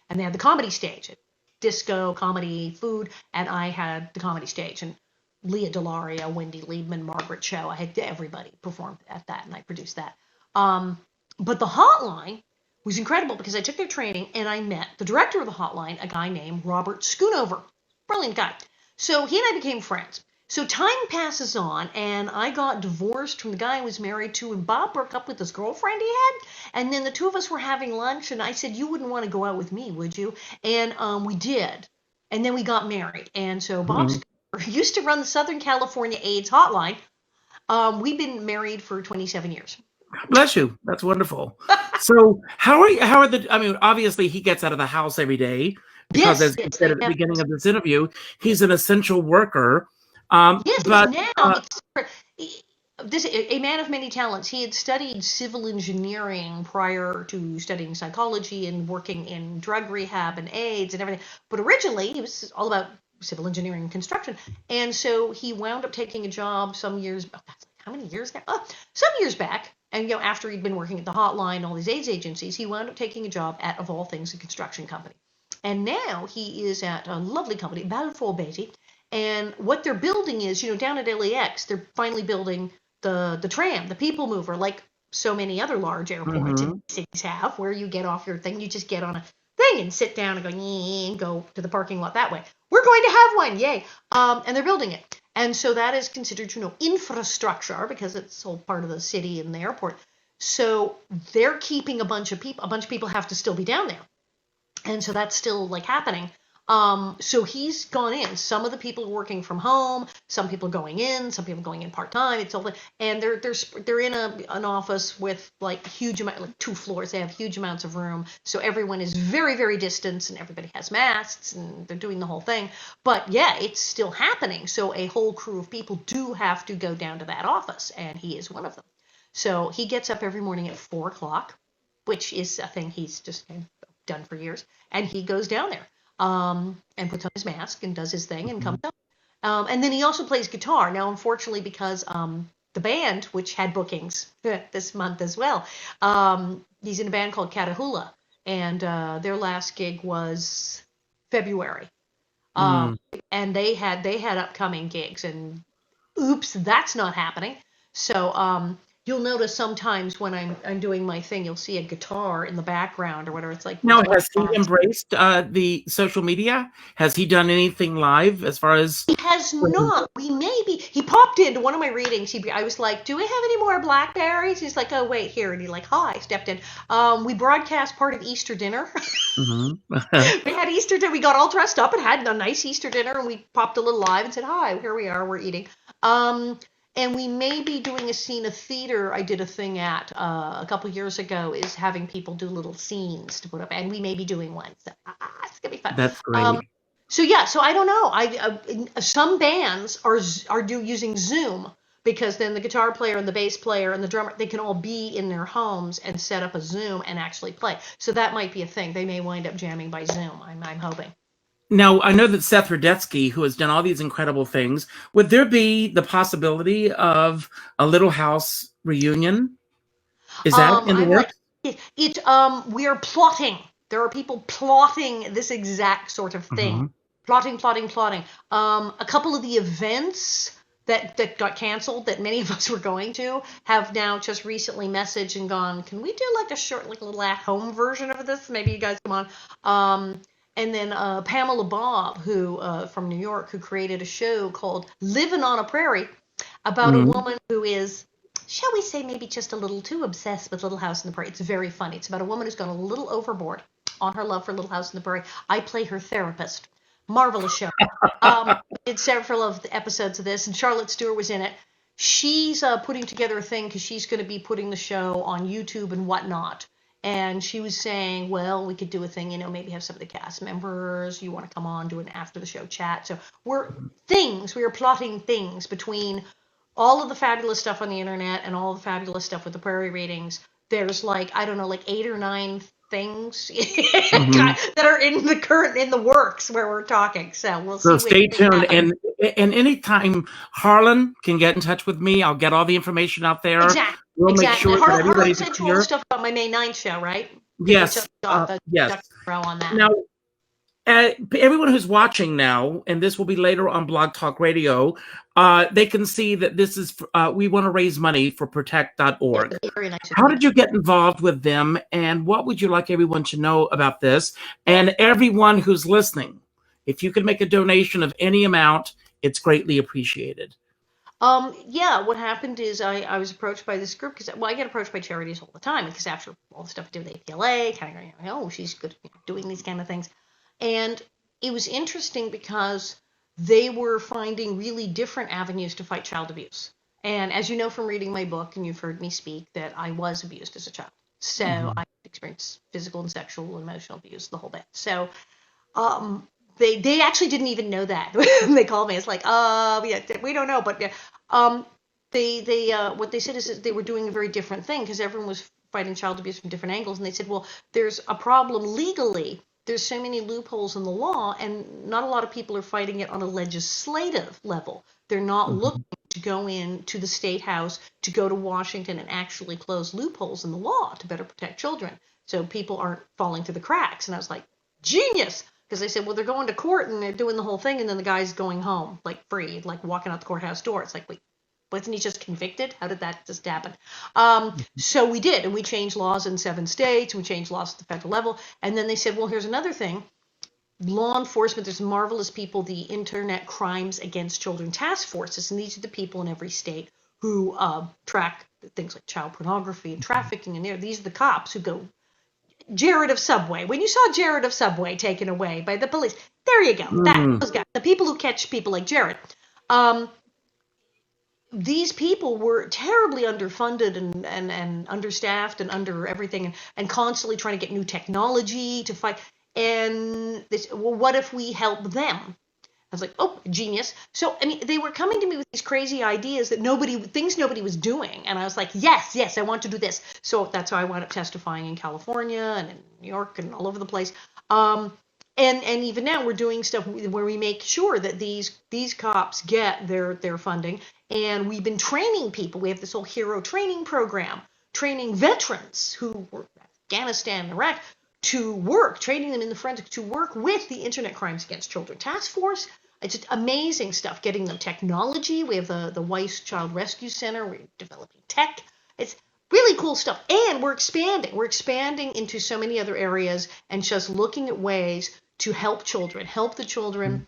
and they had the comedy stage, disco, comedy, food, and I had the comedy stage. And Leah Delaria, Wendy Liebman, Margaret Cho, I had everybody perform at that, and I produced that. But the hotline was incredible because I took their training and I met the director of the hotline, a guy named Robert Schoonover. Brilliant guy. So he and I became friends. So time passes on, and I got divorced from the guy I was married to, and Bob broke up with this girlfriend he had. And then the two of us were having lunch, and I said, you wouldn't want to go out with me, would you? And we did. And then we got married. And so Bob used to run the Southern California AIDS hotline. We've been married for 27 years. Bless you. That's wonderful. So how are the, I mean, obviously he gets out of the house every day because as you said at the beginning of this interview, he's an essential worker. Yes, but now a man of many talents. He had studied civil engineering prior to studying psychology and working in drug rehab and AIDS and everything. But originally he was all about civil engineering and construction. And so he wound up taking a job some years, how many years now? Some years back. And, after he'd been working at the hotline, all these AIDS agencies, he wound up taking a job at, of all things, a construction company. And now he is at a lovely company, Balfour Beatty. And what they're building is, down at LAX, they're finally building the tram, the people mover, like so many other large airports in cities have, where you get off your thing, you just get on a thing and sit down and go to the parking lot that way. We're going to have one, yay! And they're building it. And so that is considered, infrastructure because it's all part of the city and the airport. So they're keeping a bunch of people. A bunch of people have to still be down there. And so that's still happening. So he's gone in. Some of the people are working from home. Some people are going in. Some people are going in part time. It's all, and they're in an office with huge amount, 2 floors. They have huge amounts of room. So everyone is very, very distant, and everybody has masks, and they're doing the whole thing. But yeah, it's still happening. So a whole crew of people do have to go down to that office, and he is one of them. So he gets up every morning at 4:00, which is a thing he's just done for years, and he goes down there. And puts on his mask and does his thing and comes up. And then he also plays guitar. Now, unfortunately, because the band, which had bookings this month as well, he's in a band called Catahoula, and their last gig was February. And they had upcoming gigs, and oops, that's not happening. So you'll notice sometimes when I'm doing my thing, you'll see a guitar in the background or whatever. It's like, now, has he embraced the social media? Has he done anything live as far as? He has has not. He popped into one of my readings. I was like, do we have any more blackberries? He's like, oh, wait, here. And he like, hi, stepped in. We broadcast part of Easter dinner. We had Easter dinner. We got all dressed up and had a nice Easter dinner, and we popped a little live and said, hi, here we are, we're eating. And we may be doing a scene of theater. I did a thing at a couple years ago, is having people do little scenes to put up, and we may be doing one. So it's gonna be fun. That's great. So I don't know. Some bands are using Zoom, because then the guitar player and the bass player and the drummer, they can all be in their homes and set up a Zoom and actually play. So that might be a thing. They may wind up jamming by Zoom. I'm hoping. Now, I know that Seth Rudetsky, who has done all these incredible things, would there be the possibility of a Little House reunion? Is that in the works? We are plotting. There are people plotting this exact sort of thing. Plotting. A couple of the events that got canceled that many of us were going to have now just recently messaged and gone, can we do like a short, like a little at-home version of this? Maybe you guys come on. And then Pamela Bob, who from New York, who created a show called Living on a Prairie about a woman who is, shall we say, maybe just a little too obsessed with Little House on the Prairie. It's very funny. It's about a woman who's gone a little overboard on her love for Little House on the Prairie. I play her therapist. Marvelous show. Did several of the episodes of this, and Charlotte Stewart was in it. She's putting together a thing because she's going to be putting the show on YouTube and whatnot. And she was saying, well, we could do a thing, maybe have some of the cast members, you want to come on, do an after the show chat. So we are plotting things between all of the fabulous stuff on the internet and all the fabulous stuff with the Prairie readings. There's like 8 or 9 things that are in the works where we're talking. So we'll see. So stay tuned. And anytime Harlan can get in touch with me, I'll get all the information out there. Exactly. We'll make sure that everybody's sent you all the stuff about my May 9th show, right? Yes. Yes. On that. Now, everyone who's watching now, and this will be later on Blog Talk Radio, they can see that this is, we want to raise money for protect.org. Very nice. How did you get involved with them, and what would you like everyone to know about this? And everyone who's listening, if you could make a donation of any amount, it's greatly appreciated. What happened is I was approached by this group because, I get approached by charities all the time because after all the stuff I did with APLA, kind of, she's good at doing these kind of things. And it was interesting because they were finding really different avenues to fight child abuse. And as you know from reading my book, and you've heard me speak, that I was abused as a child. So I experienced physical and sexual and emotional abuse, the whole bit. So they actually didn't even know that. They called me. It's like, we don't know. But what they said is that they were doing a very different thing because everyone was fighting child abuse from different angles. And they said, well, there's a problem legally. There's so many loopholes in the law, and not a lot of people are fighting it on a legislative level. They're not looking to go into the state house, to go to Washington and actually close loopholes in the law to better protect children. So people aren't falling through the cracks. And I was like, genius. Because they said, well, they're going to court and they're doing the whole thing, and then the guy's going home, like free, like walking out the courthouse door. It's like, wait, wasn't he just convicted? How did that just happen? So we did, and we changed laws in 7 states. We changed laws at the federal level. And then they said, well, here's another thing. Law enforcement, there's marvelous people, the Internet Crimes Against Children Task Forces, and these are the people in every state who track things like child pornography and trafficking. And these are the cops who go, Jared of Subway. When you saw Jared of Subway taken away by the police, there you go. Those guys, the people who catch people like Jared. These people were terribly underfunded and understaffed and under everything and constantly trying to get new technology to fight. And they said, well, what if we help them? I was like, oh, genius. So, they were coming to me with these crazy ideas that nobody was doing. And I was like, yes, I want to do this. So that's how I wound up testifying in California and in New York and all over the place. And even now we're doing stuff where we make sure that these cops get their funding. And we've been training people. We have this whole hero training program, training veterans who were in Afghanistan and Iraq to work, training them in the forensics to work with the Internet Crimes Against Children Task Force. It's just amazing stuff, getting them technology. We have the Weiss Child Rescue Center. We're developing tech. It's really cool stuff. And we're expanding. We're expanding into so many other areas and just looking at ways to help children, help the children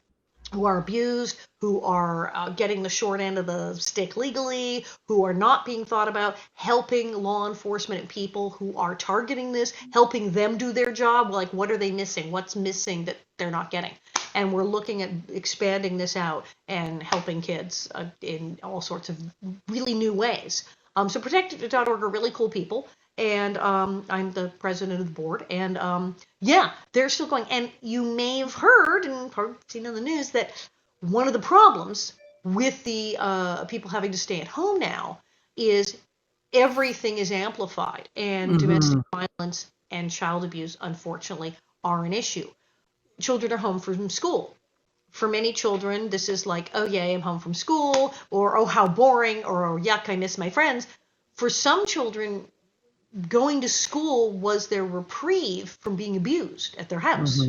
who are abused, who are getting the short end of the stick legally, who are not being thought about, helping law enforcement and people who are targeting this, helping them do their job. Like, what are they missing? What's missing that they're not getting? And we're looking at expanding this out and helping kids in all sorts of really new ways. So Protect.org are really cool people. And I'm the president of the board. And yeah, they're still going. And you may have heard and probably seen on the news that one of the problems with the people having to stay at home now is everything is amplified, and domestic violence and child abuse, unfortunately, are an issue. Children are home from school. For many children, this is like, oh, yay, I'm home from school, or oh, how boring, or oh, yuck, I miss my friends. For some children, going to school was their reprieve from being abused at their house.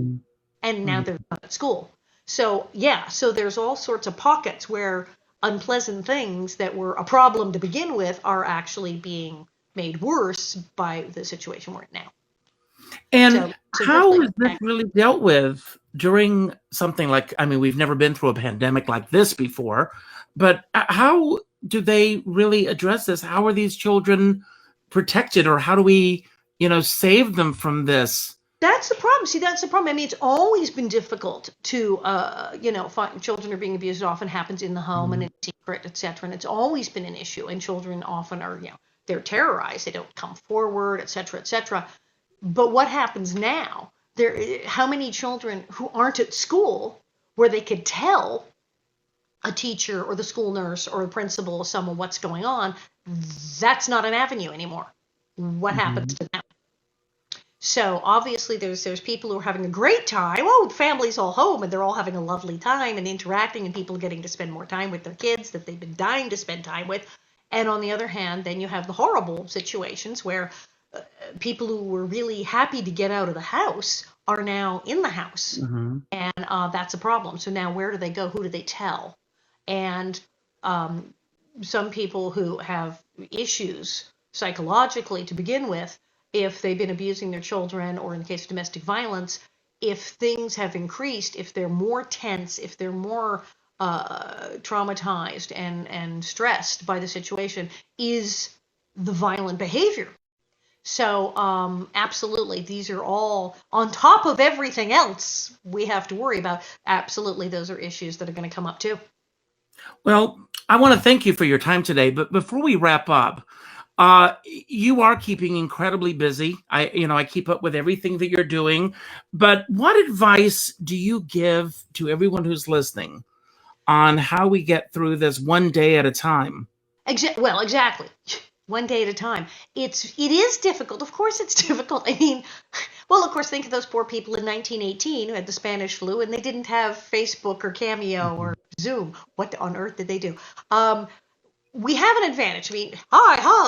And now they're not at school. So, yeah, so there's all sorts of pockets where unpleasant things that were a problem to begin with are actually being made worse by the situation we're in now. And how is this really dealt with during something like, I mean, we've never been through a pandemic like this before, but how do they really address this? How are these children protected, or how do we, save them from this? That's the problem. See, that's the problem. I mean, it's always been difficult to, find children are being abused. It often happens in the home and in secret, etc. And it's always been an issue. And children often are, they're terrorized. They don't come forward, etc., etc. But what happens now? How many children who aren't at school where they could tell a teacher or the school nurse or the principal or someone what's going on? That's not an avenue anymore. What happens to them? So obviously there's people who are having a great time. Oh, the family's all home and they're all having a lovely time and interacting, and people getting to spend more time with their kids that they've been dying to spend time with. And on the other hand, then you have the horrible situations where people who were really happy to get out of the house are now in the house. And that's a problem. So now where do they go? Who do they tell? And some people who have issues psychologically to begin with, if they've been abusing their children, or in the case of domestic violence, if things have increased, if they're more tense, if they're more traumatized and stressed by the situation, is the violent behavior. So absolutely, these are all on top of everything else we have to worry about. Absolutely, those are issues that are going to come up too. Well, I want to thank you for your time today, but before we wrap up, you are keeping incredibly busy. I keep up with everything that you're doing, but what advice do you give to everyone who's listening on how we get through this one day at a time? Well, exactly. One day at a time. It is difficult. Of course it's difficult. I mean, well, of course, think of those poor people in 1918 who had the Spanish flu and they didn't have Facebook or Cameo or Zoom. What on earth did they do? We have an advantage. I mean,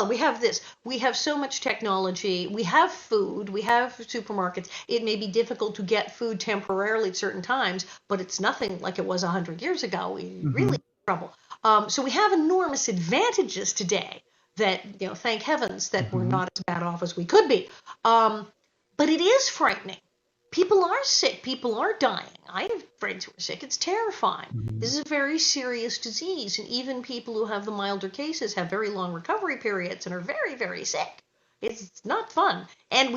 we have this. We have so much technology. We have food. We have supermarkets. It may be difficult to get food temporarily at certain times, but it's nothing like it was 100 years ago. We really have trouble. So we have enormous advantages today that, thank heavens that we're not as bad off as we could be. But it is frightening. People are sick. People are dying. I have friends who are sick. It's terrifying. This is a very serious disease. And even people who have the milder cases have very long recovery periods and are very, very sick. It's not fun. And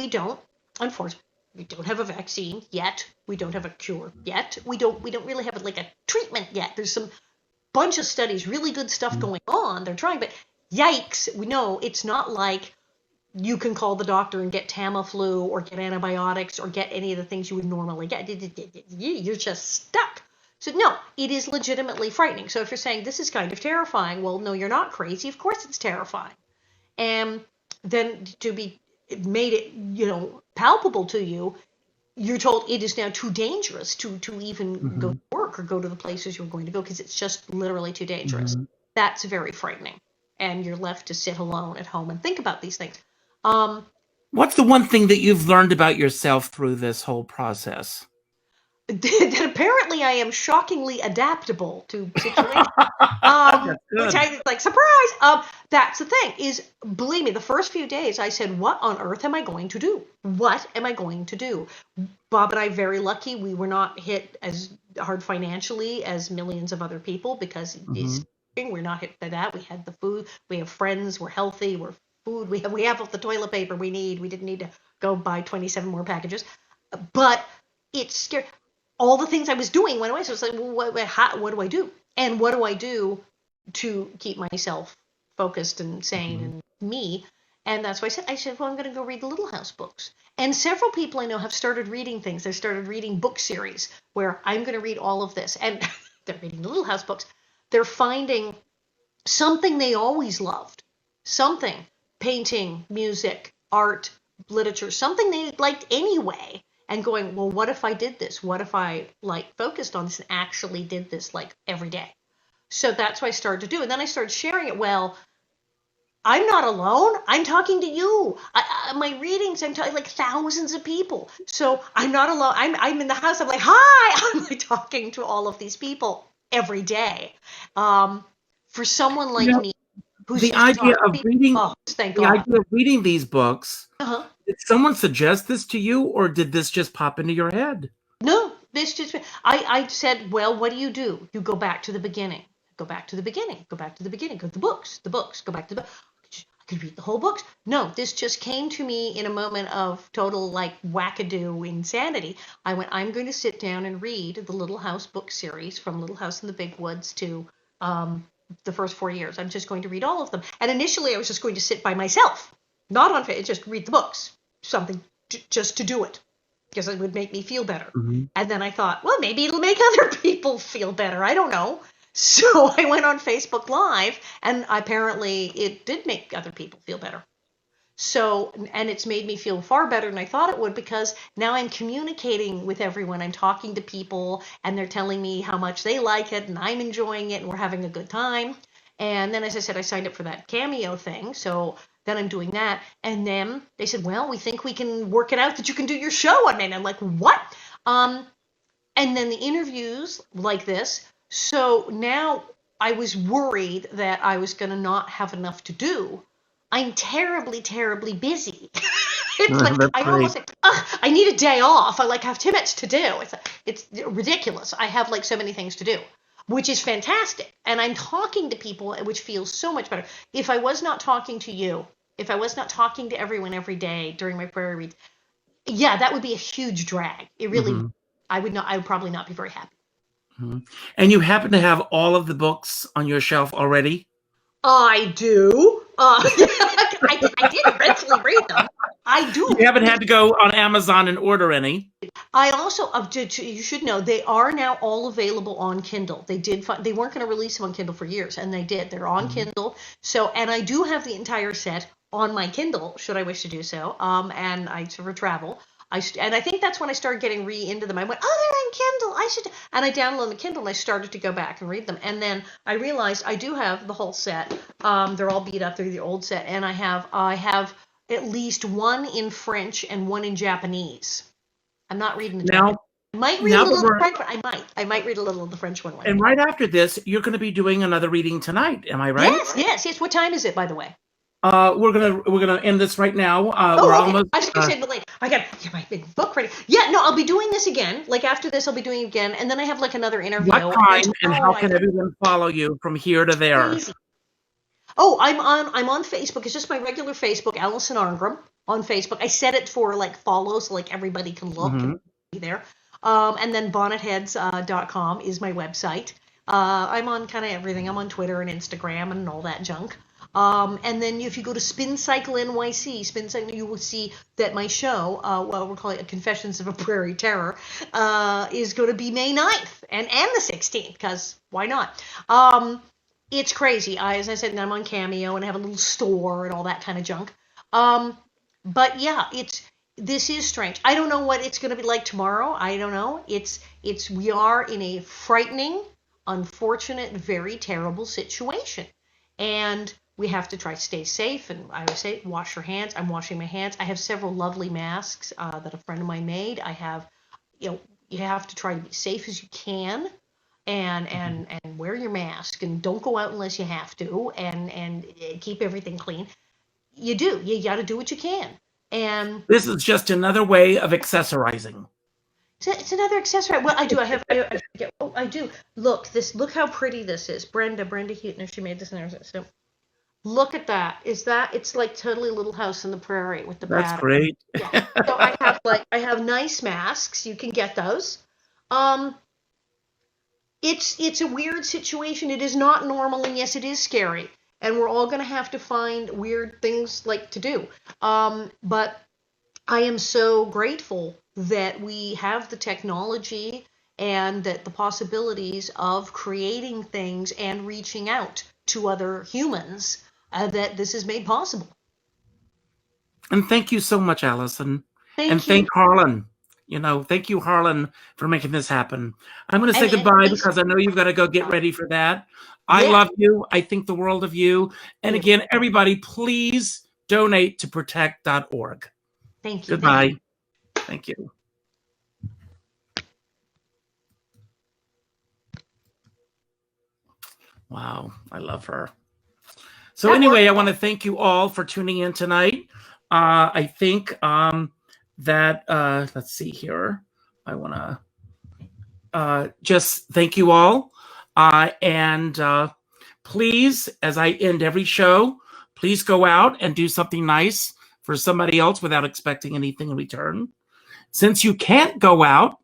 unfortunately, we don't have a vaccine yet. We don't have a cure yet. We don't really have a treatment yet. There's some bunch of studies, really good stuff going on. They're trying, but yikes, we know it's not like you can call the doctor and get Tamiflu or get antibiotics or get any of the things you would normally get. You're just stuck. So no, it is legitimately frightening. So if you're saying this is kind of terrifying, well, no, you're not crazy. Of course it's terrifying. And then to be made it, palpable to you, you're told it is now too dangerous to even go to work or go to the places you're going to go because it's just literally too dangerous. That's very frightening. And you're left to sit alone at home and think about these things. What's the one thing that you've learned about yourself through this whole process? that apparently I am shockingly adaptable to situations. Which I like, surprise. That's the thing is, believe me, the first few days I said, what on earth am I going to do? What am I going to do? Bob and I, very lucky, we were not hit as hard financially as millions of other people because we're not hit by that. We had the food, we have friends, we're healthy, we're food, we have all the toilet paper we need. We didn't need to go buy 27 more packages. But it's scary. All the things I was doing went away. So it's like, well, what do I do? And what do I do to keep myself focused and sane and me? And that's why I said, well, I'm going to go read the Little House books. And several people I know have started reading things. They started reading book series where I'm going to read all of this. And they're reading the Little House books. They're finding something they always loved. Something. Painting, music, art, literature. Something they liked anyway. And going, well, what if I did this? What if I focused on this and actually did this every day? So that's what I started to do. And then I started sharing it. Well, I'm not alone. I'm talking to you. My readings, I'm talking thousands of people. So I'm not alone. I'm in the house. I'm like, hi. I'm talking to all of these people every day. For someone like me, who's the idea of reading, idea of reading these books. Did someone suggest this to you, or did this just pop into your head? No, this just, I said, well, what do? You go back to the beginning. Go back to the beginning. Go back to the beginning. Go to the books, go back to the, I could read the whole books. No, this just came to me in a moment of total wackadoo insanity. I went, I'm going to sit down and read the Little House book series from Little House in the Big Woods to the first 4 years. I'm just going to read all of them. And initially I was just going to sit by myself, not on Facebook, just read the books. Something just to do it because it would make me feel better. And then I thought, well, maybe it'll make other people feel better. I don't know. So I went on Facebook Live, and apparently it did make other people feel better. So, and it's made me feel far better than I thought it would, because now I'm communicating with everyone. I'm talking to people, and they're telling me how much they like it, and I'm enjoying it, and we're having a good time. And then, as I said, I signed up for that Cameo thing. So then I'm doing that. And then they said, well, we think we can work it out that you can do your show on me. And I'm like, what? And then the interviews like this. So now I was worried that I was going to not have enough to do. I'm terribly, terribly busy. It's I almost like, I need a day off. I have too much to do. It's ridiculous. I have so many things to do, which is fantastic. And I'm talking to people, which feels so much better. If I was not talking to you, if I was not talking to everyone every day during my prairie reads, yeah, that would be a huge drag. It really, I would probably not be very happy. And you happen to have all of the books on your shelf already? I do. I did eventually read them. I do. You haven't had to go on Amazon and order any. I also, you should know, they are now all available on Kindle. They weren't going to release them on Kindle for years, and they did. They're on Kindle. So, and I do have the entire set on my Kindle, should I wish to do so. And I for travel. And I think that's when I started getting into them. I went, oh, they're on Kindle. And I downloaded the Kindle and I started to go back and read them. And then I realized I do have the whole set. They're all beat up. They're the old set. And I have at least one in French and one in Japanese. I'm not reading the Japanese. I might read a little of the French one. I might read a little of the French one. And right after this, you're going to be doing another reading tonight. Am I right? Yes. What time is it, by the way? We're gonna end this right now. We're almost. I was gonna say, but I got my big book ready. Yeah, no, I'll be doing this again. After this, I'll be doing it again, and then I have another interview. What time and how can everyone follow you from here to there? Crazy. Oh, I'm on Facebook. It's just my regular Facebook, Alison Arngrim on Facebook. I set it for follow, so everybody can look and be there. And then bonnetheads.com is my website. I'm on kind of everything. I'm on Twitter and Instagram and all that junk. And then if you go to Spin Cycle NYC, you will see that my show, we're calling it Confessions of a Prairie Terror, is going to be May 9th and the 16th, because why not? It's crazy. As I said, I'm on Cameo and I have a little store and all that kind of junk. But yeah, this is strange. I don't know what it's going to be like tomorrow. I don't know. We are in a frightening, unfortunate, very terrible situation. And we have to try to stay safe, and I would say wash your hands. I'm washing my hands. I have several lovely masks that a friend of mine made. I have, you have to try to be safe as you can, and wear your mask, and don't go out unless you have to, and keep everything clean. You got to do what you can. And this is just another way of accessorizing. It's another accessory. Well, I do. I do. Look how pretty this is. Brenda Hutner. She made this in there. So look at that. It's like totally Little House on the Prairie with the pattern. That's great. Yeah. So I have nice masks. You can get those. It's a weird situation. It is not normal, and yes, it is scary. And we're all going to have to find weird things to do. But I am so grateful that we have the technology and that the possibilities of creating things and reaching out to other humans, that this is made possible. And thank you so much, Alison. Thank you. Thank Harlan. Thank you, Harlan, for making this happen. I'm going to say goodbye because I know you've got to go get ready for that. I love you. I think the world of you. And again, everybody, please donate to protect.org. Thank you. Goodbye. Thank you. Wow, I love her. So anyway, I want to thank you all for tuning in tonight. I think that, let's see here. I want to just thank you all. And please, as I end every show, please go out and do something nice for somebody else without expecting anything in return. Since you can't go out,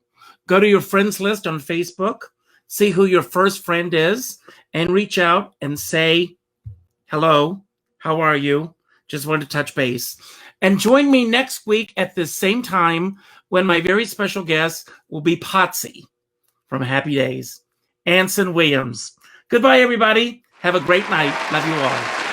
go to your friends list on Facebook, see who your first friend is, and reach out and say, hello, how are you? Just wanted to touch base. And join me next week at this same time when my very special guest will be Potsy from Happy Days, Anson Williams. Goodbye, everybody. Have a great night. Love you all.